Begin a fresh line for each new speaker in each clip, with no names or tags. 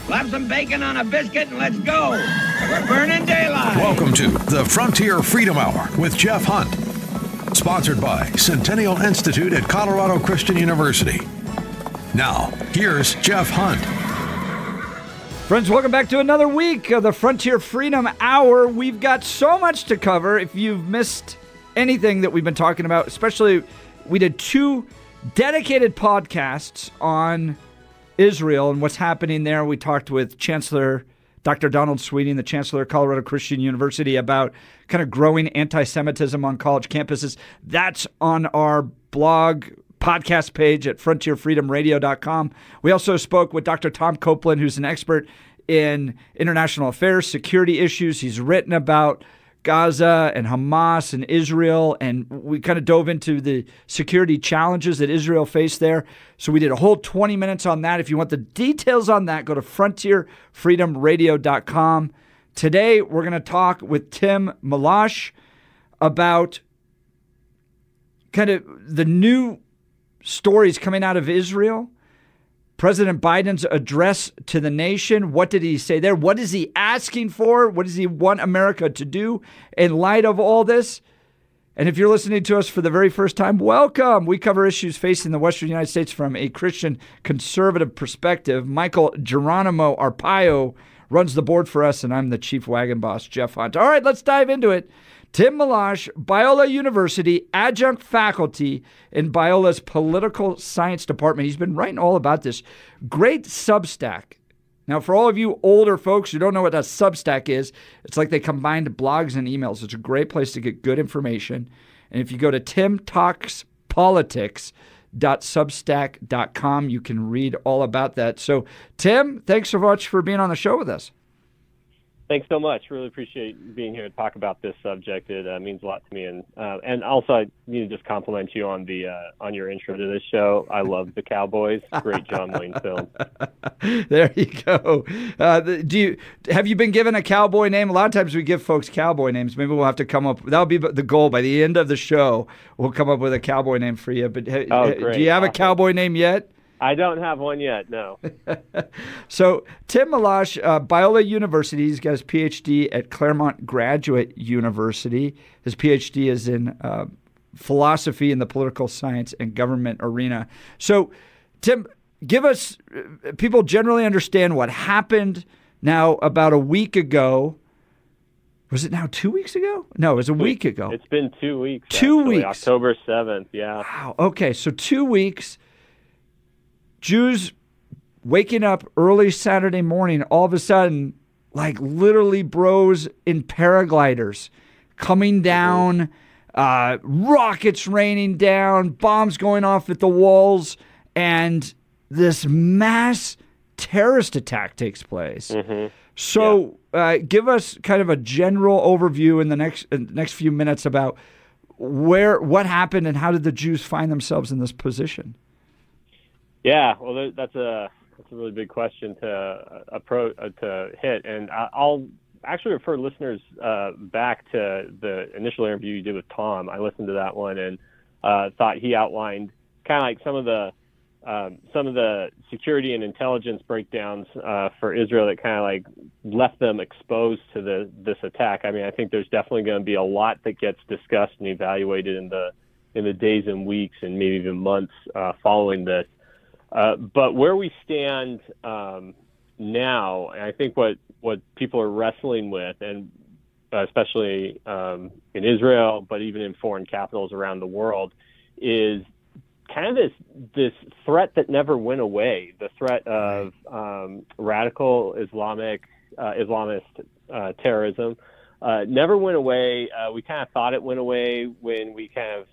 Slap some bacon on a biscuit and let's go. We're burning daylight.
Welcome to the Frontier Freedom Hour with Jeff Hunt. Sponsored by Centennial Institute at Colorado Christian University. Now, here's Jeff Hunt.
Friends, welcome back to another week of the Frontier Freedom Hour. We've got so much to cover. If you've missed anything that we've been talking about, especially we did 2 dedicated podcasts on Israel and what's happening there. We talked with Chancellor Dr. Donald Sweeting, the Chancellor of Colorado Christian University, about kind of growing anti-Semitism on college campuses. That's on our blog podcast page at frontierfreedomradio.com. We also spoke with Dr. Tom Copeland, who's an expert in international affairs, security issues. He's written about Gaza and Hamas and Israel, and we kind of dove into the security challenges that Israel faced there. So we did a whole 20 minutes on that. If you want the details on that, go to frontierfreedomradio.com. Today, we're going to talk with Tim Milosch about kind of the new stories coming out of Israel. President Biden's address to the nation. What did he say there? What is he asking for? What does he want America to do in light of all this? And if you're listening to us for the very first time, welcome. We cover issues facing the Western United States from a Christian conservative perspective. Michael Geronimo Arpaio runs the board for us, and I'm the chief wagon boss, Jeff Hunt. All right, let's dive into it. Tim Milosch, Biola University, adjunct faculty in Biola's political science department. He's been writing all about this. Great Substack. Now, for all of you older folks who don't know what a Substack is, it's like they combined blogs and emails. It's a great place to get good information. And if you go to timtalkspolitics.substack.com, you can read all about that. So, Tim, thanks so much for being on the show with us.
Thanks so much. Really appreciate being here to talk about this subject. It means a lot to me, and also I need to just compliment you on on your intro to this show. I love the Cowboys. Great John Wayne film.
There you go. Have you been given a cowboy name? A lot of times we give folks cowboy names. Maybe we'll have to come up. That'll be the goal. By the end of the show, we'll come up with a cowboy name for you. But
great.
Do you have a cowboy name yet?
I don't have one yet, no.
So Tim Milosch, Biola University, he's got his PhD at Claremont Graduate University. His PhD is in philosophy in the political science and government arena. So, Tim, give us, people generally understand what happened now about a week ago. Was it now 2 weeks ago? No, it was a week ago.
It's been 2 weeks.
2
actually.
weeks.
October 7th, yeah.
Wow, okay, so 2 weeks. Jews waking up early Saturday morning, all of a sudden, like literally bros in paragliders coming down, rockets raining down, bombs going off at the walls, and this mass terrorist attack takes place.
Mm-hmm.
So give us kind of a general overview in the next few minutes about what happened and how did the Jews find themselves in this position?
Yeah, well, that's a really big question to hit, and I'll actually refer listeners back to the initial interview you did with Tom. I listened to that one and thought he outlined kind of like some of the security and intelligence breakdowns for Israel that kind of like left them exposed to this attack. I mean, I think there's definitely going to be a lot that gets discussed and evaluated in the days and weeks and maybe even months following this. But where we stand now, I think what people are wrestling with, and especially in Israel, but even in foreign capitals around the world, is kind of this threat that never went away. The threat of radical Islamist terrorism never went away. We kind of thought it went away when we kind of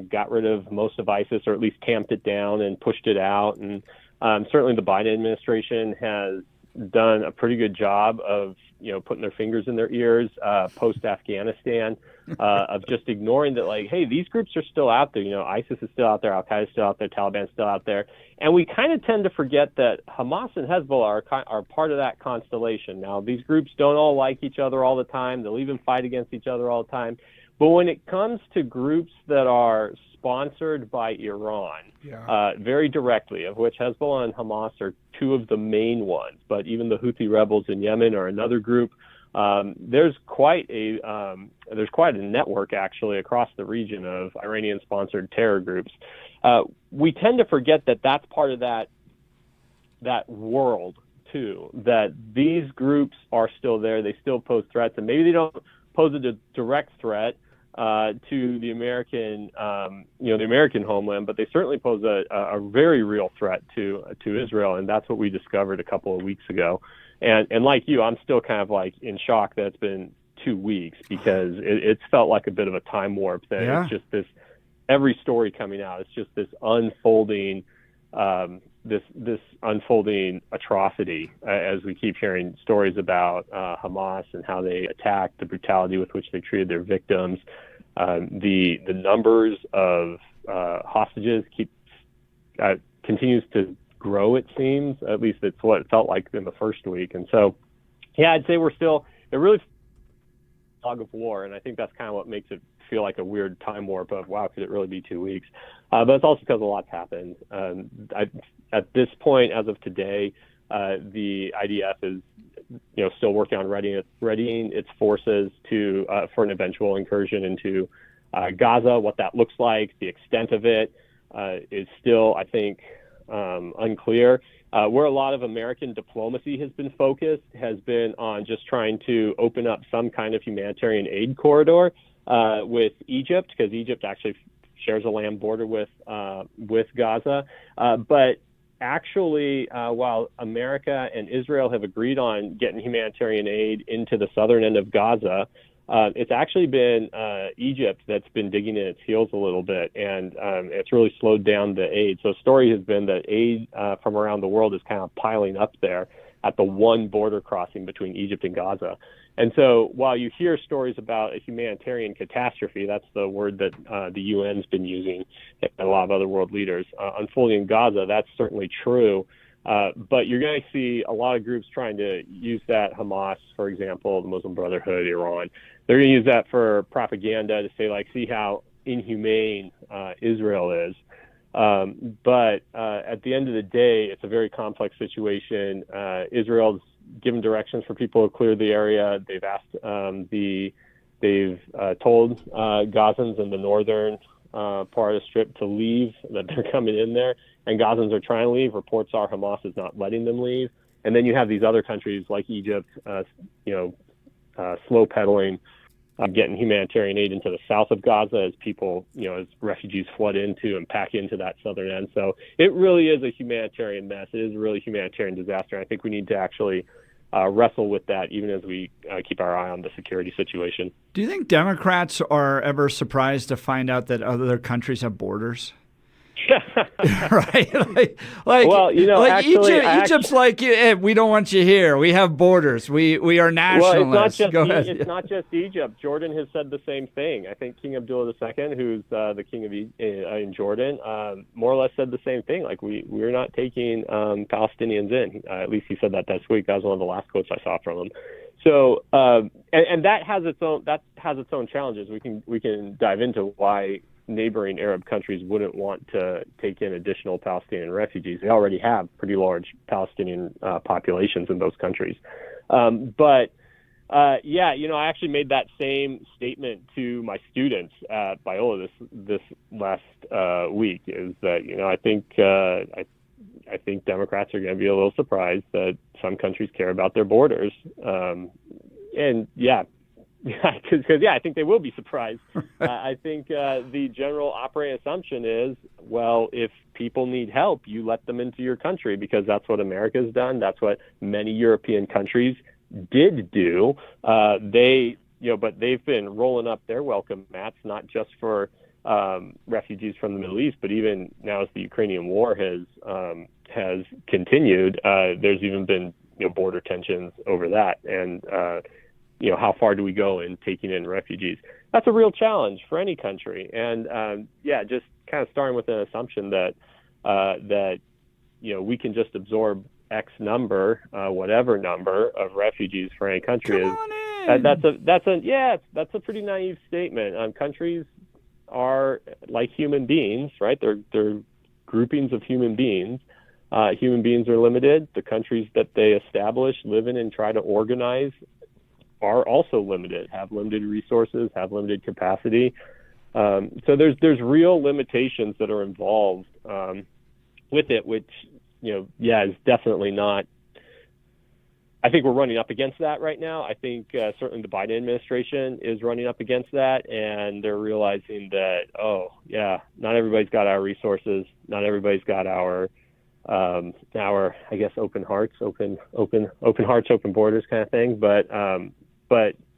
got rid of most of ISIS, or at least tamped it down and pushed it out. And certainly the Biden administration has done a pretty good job of, putting their fingers in their ears post-Afghanistan, of just ignoring that, like, hey, these groups are still out there. ISIS is still out there, Al-Qaeda is still out there, Taliban is still out there. And we kind of tend to forget that Hamas and Hezbollah are part of that constellation. Now, these groups don't all like each other all the time. They'll even fight against each other all the time. But when it comes to groups that are sponsored by Iran, very directly, of which Hezbollah and Hamas are two of the main ones, but even the Houthi rebels in Yemen are another group. There's quite a network actually across the region of Iranian-sponsored terror groups. We tend to forget that that's part of that world too. That these groups are still there; they still pose threats, and maybe they don't pose a direct threat to the American, the American homeland, but they certainly pose a very real threat to Israel, and that's what we discovered a couple of weeks ago. And like you, I'm still kind of like in shock that it's been 2 weeks, because it's felt like a bit of a time warp. That it's just this, every story coming out, it's just this unfolding, this unfolding atrocity, as we keep hearing stories about Hamas and how they attacked, the brutality with which they treated their victims. The numbers of hostages continues to grow, it seems. At least it's what it felt like in the first week. And so, yeah, I'd say we're still, it really fog of war, and I think that's kind of what makes it feel like a weird time warp of, wow, could it really be 2 weeks? But it's also because a lot's happened. At this point, as of today, the IDF is, still working on readying its forces for an eventual incursion into Gaza. What that looks like, the extent of it, is still, I think, unclear. Where a lot of American diplomacy has been focused has been on just trying to open up some kind of humanitarian aid corridor with Egypt, because Egypt actually shares a land border with Gaza. But actually, while America and Israel have agreed on getting humanitarian aid into the southern end of Gaza, it's actually been Egypt that's been digging in its heels a little bit, and it's really slowed down the aid. So the story has been that aid from around the world is kind of piling up there at the one border crossing between Egypt and Gaza. And so while you hear stories about a humanitarian catastrophe, that's the word that the UN's been using, and a lot of other world leaders, unfolding in Gaza, that's certainly true. But you're going to see a lot of groups trying to use that. Hamas, for example, the Muslim Brotherhood, Iran, they're going to use that for propaganda to say, like, see how inhumane Israel is. But at the end of the day, it's a very complex situation. Israel's given directions for people to clear the area. They've asked, they've told Gazans in the northern part of the Strip to leave, that they're coming in there, and Gazans are trying to leave. Reports are Hamas is not letting them leave. And then you have these other countries like Egypt, slow pedaling, getting humanitarian aid into the south of Gaza as people, as refugees flood into and pack into that southern end. So it really is a humanitarian mess. It is a really humanitarian disaster. I think we need to actually wrestle with that, even as we keep our eye on the security situation.
Do you think Democrats are ever surprised to find out that other countries have borders? Right,
well, actually,
Egypt's like, hey, we don't want you here. We have borders. We are nationalists.
Well, it's not just Egypt. Jordan has said the same thing. I think King Abdullah II, who's the king of in Jordan, more or less said the same thing. Like, we're not taking Palestinians in. At least he said that this week. That was one of the last quotes I saw from him. So, and that has its own challenges. We can dive into why neighboring Arab countries wouldn't want to take in additional Palestinian refugees. They already have pretty large Palestinian populations in those countries. I actually made that same statement to my students at Biola this last week. Is that I think Democrats are going to be a little surprised that some countries care about their borders, because I think they will be surprised. I think the general operating assumption is, well, if people need help, you let them into your country, because that's what America's done. That's what many European countries did do. But they've been rolling up their welcome mats, not just for refugees from the Middle East, but even now as the Ukrainian war has continued, there's even been border tensions over that, and how far do we go in taking in refugees? That's a real challenge for any country. And just kind of starting with an assumption that we can just absorb X number, whatever number of refugees for any country That's a pretty naive statement. Countries are like human beings, right? They're groupings of human beings. Human beings are limited. The countries that they establish, live in, and try to organize are also limited, have limited resources, have limited capacity. So there's real limitations that are involved with it, which, is definitely not. I think we're running up against that right now. I think certainly the Biden administration is running up against that, and they're realizing that, not everybody's got our resources, not everybody's got our I guess open hearts, open borders kind of thing. But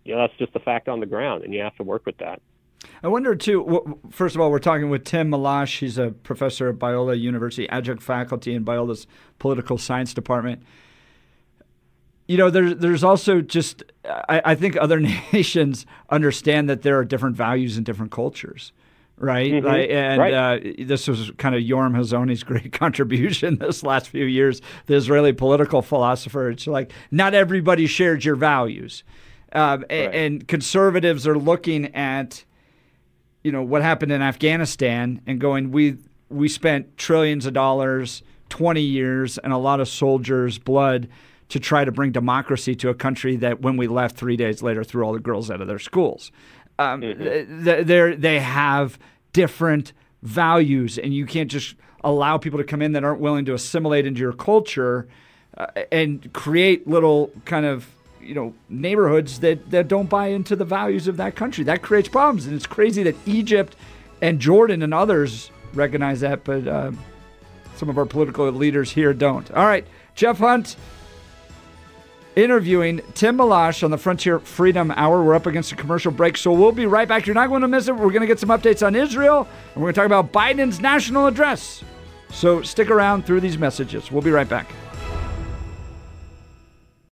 that's just a fact on the ground, and you have to work with that.
I wonder, too, first of all, we're talking with Tim Milosch. He's a professor at Biola University, adjunct faculty in Biola's political science department. There's also just, I think other nations understand that there are different values in different cultures, right?
Mm-hmm.
This was kind of Yoram Hazony's great contribution this last few years, the Israeli political philosopher. It's like, not everybody shares your values. And conservatives are looking at, what happened in Afghanistan and going, we spent trillions of dollars, 20 years, and a lot of soldiers' blood to try to bring democracy to a country that when we left 3 days later threw all the girls out of their schools. They have different values, and you can't just allow people to come in that aren't willing to assimilate into your culture and create little kind of neighborhoods that don't buy into the values of that country. That creates problems, and it's crazy that Egypt and Jordan and others recognize that, but some of our political leaders here don't. All right, Jeff Hunt interviewing Tim Milosch on the Frontier Freedom Hour. We're up against a commercial break, so we'll be right back. You're not going to miss it. We're going to get some updates on Israel, and we're going to talk about Biden's national address. So stick around through these messages. We'll be right back.